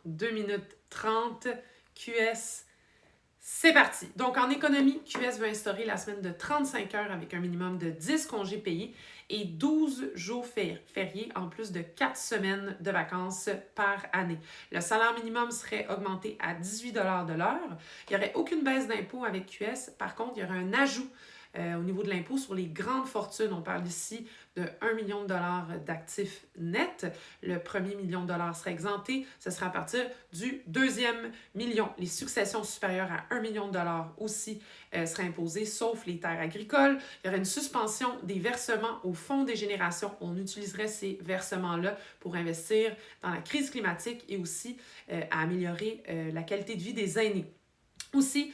2 minutes 30. QS, c'est parti. Donc, en économie, QS veut instaurer la semaine de 35 heures avec un minimum de 10 congés payés et 12 jours fériés en plus de 4 semaines de vacances par année. Le salaire minimum serait augmenté à 18 de l'heure. Il n'y aurait aucune baisse d'impôt avec QS. Par contre, il y aurait un ajout au niveau de l'impôt sur les grandes fortunes. On parle ici de 1 million de dollars d'actifs nets. Le premier million de dollars serait exempté. Ce sera à partir du deuxième million. Les successions supérieures à 1 million de dollars aussi seraient imposées, sauf les terres agricoles. Il y aurait une suspension des versements au Fonds des générations. On utiliserait ces versements-là pour investir dans la crise climatique et aussi à améliorer la qualité de vie des aînés. Aussi,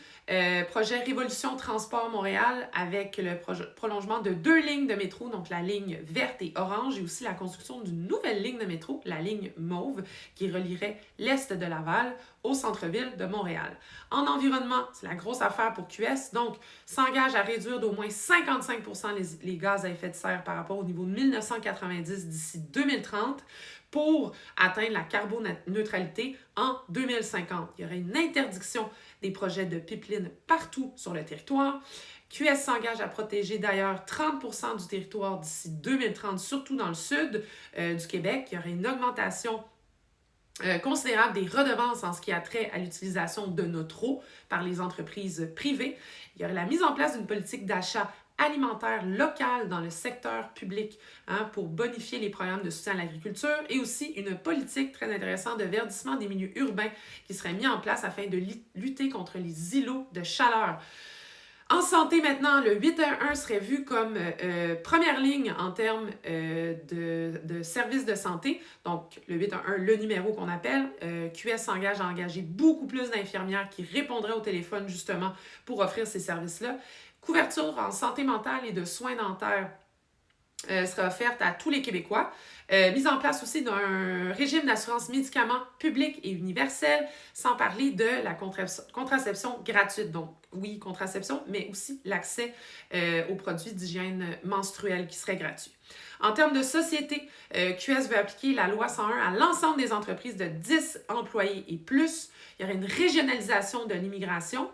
projet Révolution Transport Montréal avec le prolongement de 2 lignes de métro, donc la ligne verte et orange, et aussi la construction d'une nouvelle ligne de métro, la ligne mauve, qui relierait l'est de Laval au centre-ville de Montréal. En environnement, c'est la grosse affaire pour QS, donc s'engage à réduire d'au moins 55% les gaz à effet de serre par rapport au niveau de 1990 d'ici 2030 pour atteindre la carboneutralité en 2050. Il y aurait une interdiction des projets de pipeline partout sur le territoire. QS s'engage à protéger d'ailleurs 30% du territoire d'ici 2030, surtout dans le sud du Québec. Il y aurait une augmentation considérable des redevances en ce qui a trait à l'utilisation de notre eau par les entreprises privées. Il y aurait la mise en place d'une politique d'achat alimentaire locale dans le secteur public pour bonifier les programmes de soutien à l'agriculture et aussi une politique très intéressante de verdissement des milieux urbains qui serait mise en place afin de lutter contre les îlots de chaleur. En santé, maintenant, le 811 serait vu comme première ligne en termes de services de santé. Donc, le 811, le numéro qu'on appelle. QS s'engage à engager beaucoup plus d'infirmières qui répondraient au téléphone, justement, pour offrir ces services-là. Couverture en santé mentale et de soins dentaires sera offerte à tous les Québécois. Mise en place aussi d'un régime d'assurance médicaments public et universel, sans parler de la contraception gratuite. Donc, oui, contraception, mais aussi l'accès aux produits d'hygiène menstruelle qui serait gratuit. En termes de société, QS veut appliquer la loi 101 à l'ensemble des entreprises de 10 employés et plus. Il y aurait une régionalisation de l'immigration.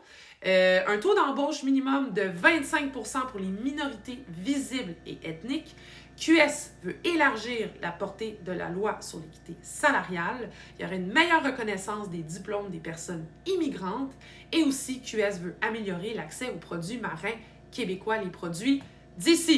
Un taux d'embauche minimum de 25% pour les minorités visibles et ethniques. QS veut élargir la portée de la loi sur l'équité salariale. Il y aurait une meilleure reconnaissance des diplômes des personnes immigrantes. Et aussi, QS veut améliorer l'accès aux produits marins québécois, les produits d'ici.